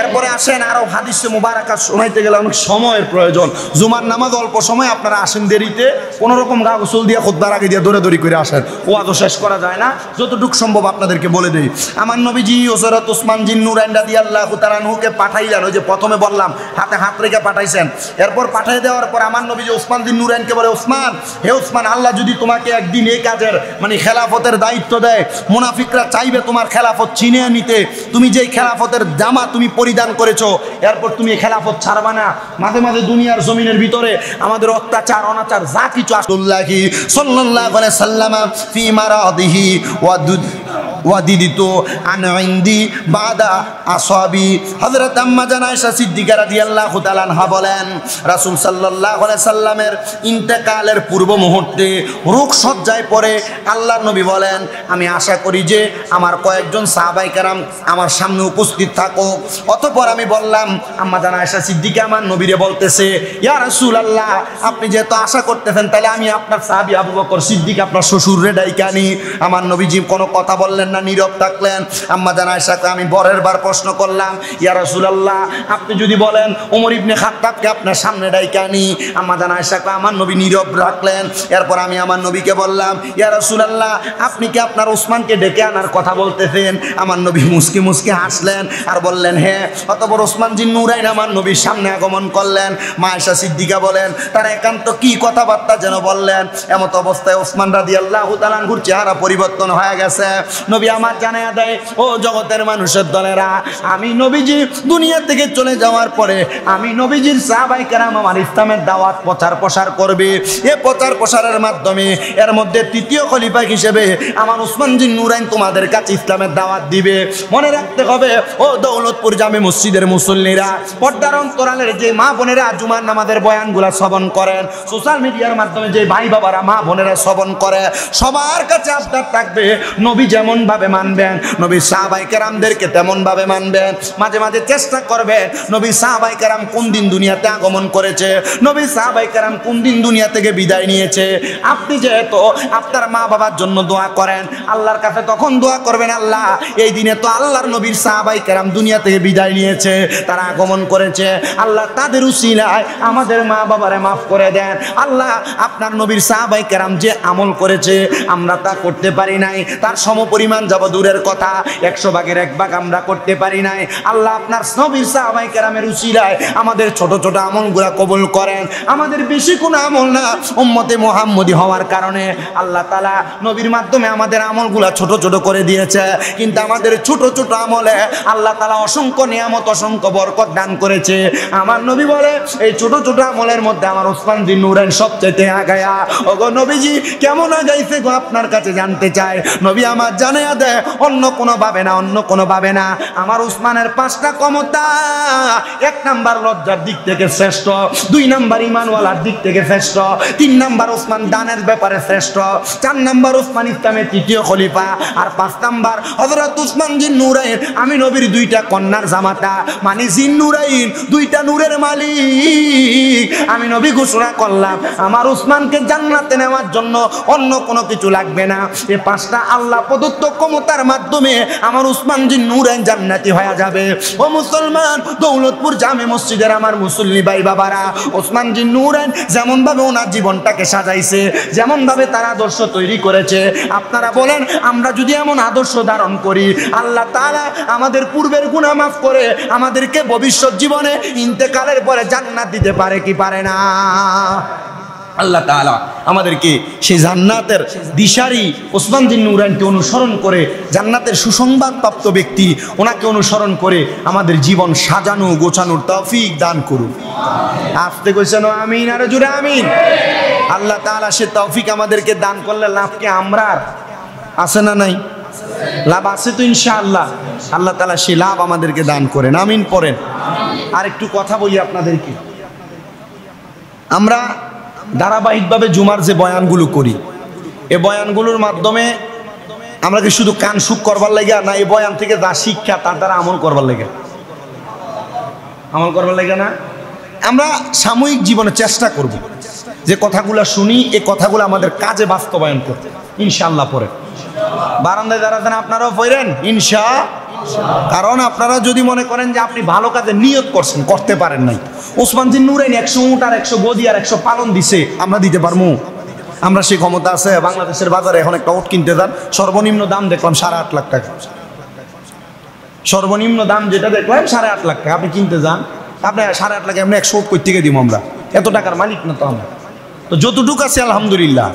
এরপরে আসেন আরো হাদিসে মুবারাকা শোনাইতে গেলে অনেক সময়ের প্রয়োজন। জুমার নামাজ অল্প সময়, আপনারা আসেন দেরিতে, কোন রকম গা গোসল দিয়ে খুতবার আগে দিয়ে দৌড়াদৌড়ি করে আসেন, ওয়াজও শেষ করা যায় না, যতটুকু সম্ভব আপনাদেরকে বলে দেই। আমার নবীজি হযরত ওসমান জিন নুরাইন রাদিয়াল্লাহু তাআলা আনহুকে পাঠাইলেন, ওই যে প্রথমে বললাম হাতে হাত রেখে পাঠাইছেন। এরপর পাঠিয়ে দেওয়ার পর আমার নবীজি ওসমান জিন নুরাইনকে বলে, ওসমান, হে ওসমান, আল্লাহ যদি তোমাকে একদিন এই কাজের মানে খেলাফতের দায়িত্ব দেয়, মুনাফিকরা চাইবে তোমার খেলাফত ছিনিয়ে নিতে, তুমি যেই খেলাফতের জামা তুমি পরিধান করেছো, এরপর তুমি এই খেলাফত ছাড়বা না। মাঝে মাঝে দুনিয়ার জমিনের ভিতরে আমাদের অত্যাচার অনাচার যা কিছু আসল্লাহি সাল্লাল্লাহু আলাইহি সাল্লাম ফি মারাদিহি ওয়াদিদিতু আন ইনদি বাদা আসহাবি। হযরত আম্মা জান আয়েশা সিদ্দিকা রাদিয়াল্লাহু তাআলা আনহা বলেন, রাসূল সাল্লাল্লাহু আলাইহি সাল্লামের ইন্তেকালের পূর্ব মুহূর্তে রোগ সজ্জায় পড়ে আল্লাহর নবী বলেন, আমি আশা করি যে আমার কয়েকজন সাহাবায়ে কেরাম আমার সামনে উপস্থিত থাকো। অতঃপর আমি বললাম, আম্মা জান আয়েশা সিদ্দিকা আমার নবীরে বলতেছে, ইয়া রাসূলুল্লাহ, আপনি যেহেতু আশা করতেছেন, তাহলে আমি আপনার সাহাবী আবু বকর সিদ্দিক আপনার শ্বশুররে ডাইকা নি। আমার নবীজি কোনো কথা বললেন না, নীরব থাকলেন। আম্মা জান আয়েশাকে আমি পরের বার প্রশ্ন করলাম, ইয়া রাসূলুল্লাহ, আপনি যদি বলেন ওমর ইবনে খাত্তাবকে আপনার সামনে ডাইকা নি। আম্মা জান আয়েশাকে আমার নবী নীরব রাখলেন। এরপর আমি আমার নবীকে বললাম, ইয়া রাসূলুল্লাহ, আপনি কি আপনার ওসমানকে ডেকে আনার কথা বলতেছেন? আমার নবী মুস্কি মুস্কি হাসলেন আর বললেন, হ্যাঁ। অতঃপর ওসমান জিন নুরাইন আমার নবীর সামনে আগমন করলেন। মা আয়েশা সিদ্দিকা বলেন, তারা একান্ত কি কথাবার্তা যেন বললেন। এমত অবস্থায় ওসমান রাদিয়াল্লাহু তাআলা আনহুর চেহারা পরিবর্তন হয়ে গেছে। নবী আমার জানায়া দেয়, ও জগতের মানুষের দলেরা, আমি নবীজি দুনিয়া থেকে চলে যাওয়ার পরে আমি নবীজির সাহাবায়ে কেরাম আমার ইসলামের দাওয়াত প্রচার প্রসার করবে। এই প্রচার প্রসারের মাধ্যমে এর মধ্যে তৃতীয় খলিফা হিসেবে আমার ওসমান জিন নুরাইন তোমাদের কাছে ইসলামের দাওয়াত দিবে। মনে রাখতে হবে, ও দৌলতপুর জামে মসজিদের মুসল্লিরা, পর্দার অন্তরালের যে মা বোনেরা জুমার নামাজের বয়ানগুলা শ্রবণ করেন, সোশ্যাল মিডিয়ার মাধ্যমে যে ভাই বাবারা মা বোনেরা শ্রবণ করে, সবার কাছে আবদার থাকবে, নবী যেমন ভাবে মানবেন, নবী সাহাবায়ে কেরামদেরকে তেমন ভাবে মানবেন। মাঝে মাঝে চেষ্টা করবেন, নবী সাহাবায়ে কেরাম কোন দিন দুনিয়াতে আগমন করেছে, নবী সাহাবায়ে কেরাম কোন দিন দুনিয়া থেকে বিদায় নিয়েছে। আপনি যেহেতু আপনার মা বাবার জন্য দোয়া করেন, আল্লাহর কাছে তখন দোয়া করবেন, আল্লাহ এই দিনে তো আল্লাহর নবীর সাহাবায়ে কেরাম দুনিয়া থেকে বিদায় নিয়েছে, তারা আগমন করেছে, আল্লাহ তাদের উসিলায় আমাদের মা বাবারে মাফ করে দেন। আল্লাহ আপনার নবীর সাহাবায়ে কেরাম যে আমল করেছে আমরা তা করতে পারি নাই, তার সমপরিমাণ যাব দূরের কথা, 100 ভাগের 1 ভাগ আমরা করতে পারি নাই। আল্লাহ আপনার নবীর সাহাবায়ে কেরামের উসিলায় আমাদের ছোট ছোট আমলগুলা কবুল করেন। আমাদের বেশি কোনো আমল না, উম্মতে মুহাম্মদী হওয়ার কারণে আল্লাহ তাআলা নবীর মাধ্যমে আমাদের আমলগুলা ছোট ছোট করে দিয়েছে, কিন্তু আমাদের ছোট ছোট আমলে আল্লাহ তাআলা অসংখ্য নিয়ামত অসংখ্য বরকত দান করেছে। আমার নবী বলে, এই ছোট ছোট আমলের মধ্যে আমার ওসমান জিন নুরাইন সবচেয়ে আগায়া। ওগো নবীজি কেমন আগাইছে গো, আপনার কাছে জানতে চাই। নবী আমার জানায়া দেয়, অন্য কোনো ভাবে না, অন্য কোনো ভাবে না, আমার ওসমানের 5টা ক্ষমতা। 1 নাম্বার লজ্জার দিক থেকে শ্রেষ্ঠ, 2 নাম্বার ঈমানওয়ালার দিক থেকে শ্রেষ্ঠ, 3 নাম্বার ওসমান দানের ব্যাপারে শ্রেষ্ঠ, 4 নাম্বার ওসমান ইসলামের তৃতীয় খলিফা, আর 5 নাম্বার হযরত ওসমান জিন নুরাইন আমি নবীর 2টা কন্যার জামাতা, মানে জিন নুরাইন 2টা নূরের মালিক। আমি নবী ঘোষণা করলাম, আমার ওসমানকে জান্নাতে নেওয়ার জন্য অন্য কোনো কিছু লাগবে না। এই 5টা আল্লাহ প্রদত্ত ক্ষমতার মাধ্যমে আমার ওসমান জিন নুরাইন জান্নাতি হয়ে যাবে। ও মুসলমান, দৌলতপুর জামে মসজিদের আমার মুসল্লি ভাই বাবারা, ওসমান জিন নুরাইন যেমন ভাবে ওনার জীবনটাকে সাজাইছে, যেমন ভাবে তার আদর্শ তৈরি করেছে, আপনারা বলেন আমরা যদি এমন আদর্শ ধারণ করি, আল্লাহ তাআলা আমাদের পূর্বের গুনাহ মাফ করে আমাদেরকে ভবিষ্যৎ জীবনে ইন্তেকালের পরে জান্নাত দিতে পারে কি পারে না? আল্লাহ তাআলা আমাদেরকে সেই জান্নাতের দিশারি ওসমান জিন নুরাইনকে অনুসরণ করে, জান্নাতের সুসংবাদ প্রাপ্ত ব্যক্তি ওনাকে অনুসরণ করে আমাদের জীবন সাজানো গোছানোর তৌফিক দান করুন। আস্তে কইছেন আমিন, আর জোরে আমিন। আল্লাহ তাআলা সে তৌফিক আমাদেরকে দান করলে লাভ কি আমরা আছে না নাই? লাভ আছে তো ইনশাআল্লাহ। আল্লাহ তাআলা সে লাভ আমাদেরকে দান করেন, আমিন পড়েন। আর একটু কথা বলি আপনাদেরকে, আমরা ধারাবাহিকভাবে জুমার যে বয়ানগুলো করি, এই বয়ানগুলোর মাধ্যমে আমরা কি শুধু কান সুখ করবার লাগে না, এই বয়ান থেকে যা শিক্ষা তার দ্বারা আমল করবার লাগে, আমল করবার লাগে না? আমরা সাময়িক জীবনে চেষ্টা করব যে কথাগুলো শুনি এই কথাগুলো আমাদের কাজে বাস্তবায়ন করতে ইনশাআল্লাহ। পরে বারান্দায় দাঁড়াতেন আপনারাও পড়েন কারণ আপনারা যদি মনে করেন যে আপনি ভালো কাজে নিয়ত করছেন, করতে পারেন নাই। ওসমান জিন নুরাইন 100 উট আর 100 গদি আর 100 পালন দিছে, আমরা দিতে পারবো? আমরা সেই ক্ষমতা আছে? বাংলাদেশের বাজারে এখন একটা উট কিনতে যান, সর্বনিম্ন দাম দেখলাম 8.5 লাখ টাকা। সর্বনিম্ন দাম যেটা দেখলাম 8.5 লাখ টাকা। আপনি কিনতে যান, আপনি 8.5 লাখ এমনি 100 উট কই থেকে দিব? আমরা এত টাকার মালিক না তো। আমরা তো যতটুকু আছে আলহামদুলিল্লাহ,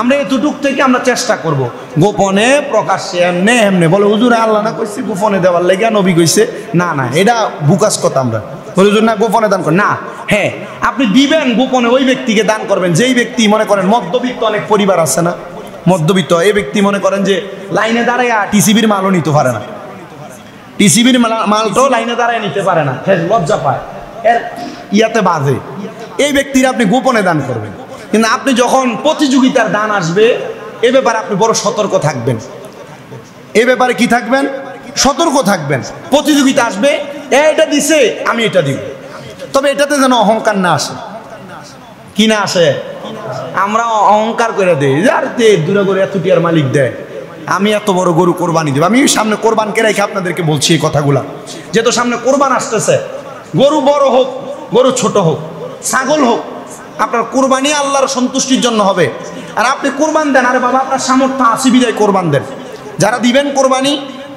আমরা এতটুক থেকে আমরা চেষ্টা করব। গোপনে প্রকাশ্যে এমনি এমনি বলে হুজুর আল্লাহ না কইছে গোপনে দেওয়ার লেগে, নবী কইছে না না, এটা বুকাস কথা। আমরা বলে হুজুর না গোপনে দান করেন না। হ্যাঁ, আপনি দিবেন গোপনে, ওই ব্যক্তিকে দান করবেন যেই ব্যক্তি মনে করেন মধ্যবিত্ত, অনেক পরিবার আছে না মধ্যবিত্ত, এই ব্যক্তি মনে করেন যে লাইনে দাঁড়ায় টিসিবির মালও নিতে পারে না, টিসিবির মালটাও লাইনে দাঁড়ায় নিতে পারে না, লজ্জা পায়, এর ইয়াতে বাজে। এই ব্যক্তিরা আপনি গোপনে দান করবেন। কিন্তু আপনি যখন প্রতিযোগিতার দান আসবে, এ ব্যাপারে আপনি বড় সতর্ক থাকবেন। এ ব্যাপারে কি থাকবেন? সতর্ক থাকবেন। প্রতিযোগিতা আসবে, এটা দিছে আমি এটা দিব, তবে এটাতে যেন অহংকার না আসে। কি না আসে? আমরা অহংকার করে দেই, আর দূরে করে এত টিয়ার মালিক দেয়, আমি এত বড় গরু কোরবানি দেব। আমি সামনে কোরবানকে রেখে আপনাদেরকে বলছি এই কথাগুলা, যেহেতু সামনে কোরবান আসতেছে। গরু বড় হোক, গরু ছোট হোক, ছাগল হোক, আপনার কোরবানি আল্লাহর সন্তুষ্টির জন্য হবে। আর আপনি কোরবান দেন, আরে বাবা আপনার সামর্থ্য আছে বিদায় কোরবান দেন। যারা দিবেন কোরবানি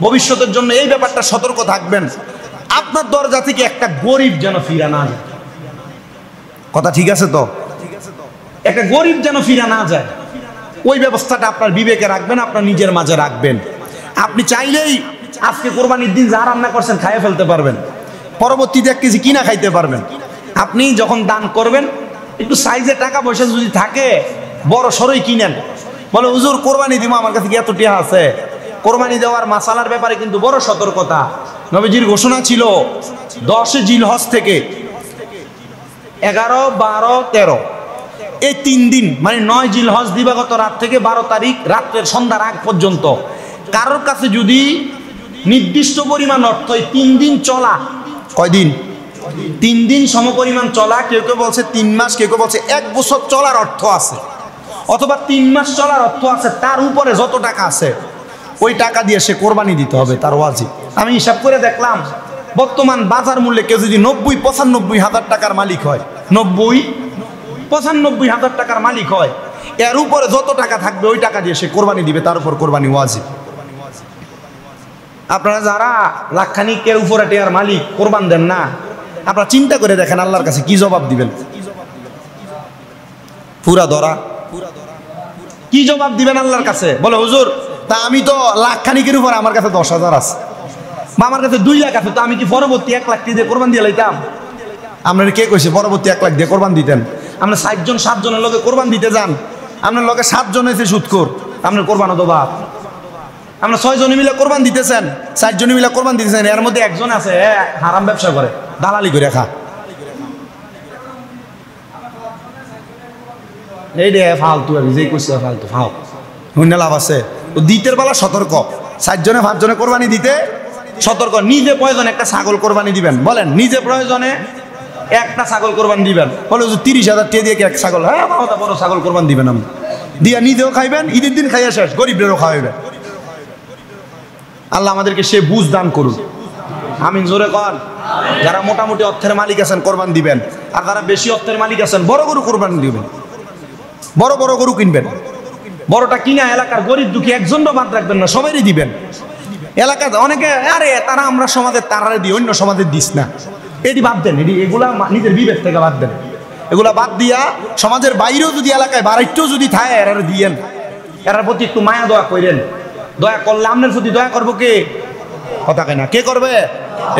ভবিষ্যতের জন্য এই ব্যাপারটা সতর্ক থাকবেন, আপনার দরজা থেকে একটা গরিব যেন ফিরা না যায়। কথা ঠিক আছে তো? একটা গরিব যেন ফিরা না যায়, ওই ব্যবস্থাটা আপনার বিবেকে রাখবেন, আপনার নিজের মাঝে রাখবেন। আপনি চাইলেই আজকে কোরবানির দিন যা রান্না করছেন খাইয়ে ফেলতে পারবেন, পরবর্তীতে 1 কেজি কিনা খাইতে পারবেন। আপনি যখন দান করবেন একটু সাইজে টাকা পয়সা যদি থাকে বড় সরই কিনেন। বলে হুজুর কোরবানি দিব, আমার কাছে কি এত টাকা আছে? কোরবানি দেওয়ার মাসালার ব্যাপারে কিন্তু বড় সতর্কতা। নবীজির ঘোষণা ছিল 10 জিলহজ থেকে 11, 12, 13 এই 3 দিন, মানে 9 জিলহজ দিবাগত রাত থেকে 12 তারিখ রাত্রের সন্ধ্যার আগ পর্যন্ত কারোর কাছে যদি নির্দিষ্ট পরিমাণ অর্থ 3 দিন চলা, কয়দিন? 3 দিন সমপরিমাণ চলা, কেউ কেউ বলছে 3 মাস, কেউ কেউ বলছে 1 বছর চলার অর্থ আছে, অথবা 3 মাস চলার অর্থ আছে, তার উপরে যত টাকা আছে ওই টাকা দিয়ে সে কোরবানি দিতে হবে, তার ওয়াজিব। আমি হিসাব করে দেখলাম বর্তমান বাজার মূল্যে কেউ যদি 90-95 হাজার টাকার মালিক হয়, 90-95 হাজার টাকার মালিক হয়, এর উপরে যত টাকা থাকবে ওই টাকা দিয়ে সে কোরবানি দিবে, তার উপর কোরবানি ওয়াজিব। আপনারা যারা লাখখানিকের উপরে টাকার মালিক কোরবান দেন না, আপনারা চিন্তা করে দেখেন আল্লাহর কাছে কি জবাব দিবেন? পুরা ধরা কি জবাব দিবেন আল্লাহর কাছে? বলে হুজুর তা আমি তো লাখখানিকের উপরে আমার কাছে 10,000 আছে, বা আমার কাছে 2 লাখ আছে, তো আমি কি পরবর্তী 1 লাখ দিয়ে কোরবান দিয়ে লাইতাম? আপনার কে কইছে পরবর্তী 1 লাখ দিয়ে কোরবান দিতেন? আমরা 60 জন 7 জনের লোকে কোরবান দিতে যান, আপনার লোকে 7 জন এসে সুদখোর, আপনার কোরবান তো বাপ। আমরা 6 জনে মিলে কোরবান দিতেছেন, 4 জনে মিলে কোরবান দিতেছেন, এর মধ্যে একজন আছে হারাম ব্যবসা করে, দালালি করে খা। এই রে ফালতু, আর যে কইছে ফালতু ফাও হইনা লাভ আছে। তো দিতের বেলা সতর্ক, 4 জনে 5 জনে কোরবানি দিতে সতর্ক। নিজে প্রয়োজনে একটা ছাগল কোরবানি দিবেন, বলেন নিজে প্রয়োজনে একটা ছাগল কোরবানি দিবেন। বলে 30,000 টাকা দিয়ে এক ছাগল, হ্যাঁ বড় ছাগল কোরবানি দিবেন, আপনি দিয়া নিজেও খাইবেন, ঈদের দিন খাইয়া শেষ, গরিবদেরও খাওয়াইবেন। আল্লাহ আমাদেরকে সে বুঝ দান করুন, আমিন জোরে কর। যারা মোটামুটি অর্থের মালিক আছেন কোরবান দিবেন, আর যারা বেশি অর্থের মালিক আছেন বড় গরু কোরবান দিবেন, বড় বড় গরু কিনবেন। বড়টা কিনা এলাকার গরিব দুঃখী একজনও বাদ রাখবেন না, সবাইই দিবেন। এলাকাতে অনেকে আরে তারা আমরা সমাজের তারারে দিই, অন্য সমাজের দিস না, এটি বাদ দেন, এগুলা নিজের বিবেক থেকে বাদ দেন। এগুলা বাদ দিয়া সমাজের বাইরেও যদি এলাকায় বাড়াইতেও যদি থাকে এরা দিয়েন, এরার প্রতি একটু মায়া দয়া করেন। দয়া করলে আপনার প্রতি দয়া করবো কে? কথা কেনা কে করবে?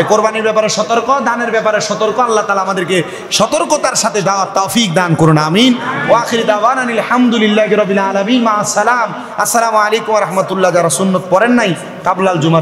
এই কোরবানির ব্যাপারে সতর্ক, দানের ব্যাপারে সতর্ক। আল্লাহ তাআলা আমাদেরকে সতর্কতার সাথে দেওয়ার তৌফিক দান করুন, আমিন। ওয়া আখিরু দাওয়ানা আলহামদুলিল্লাহি রাব্বিল আলামিন, মা আসসালাম। আসসালামু আলাইকুম ওয়া রাহমাতুল্লাহ। যারা সুন্নত পড়েন নাই কাবলাল জুমা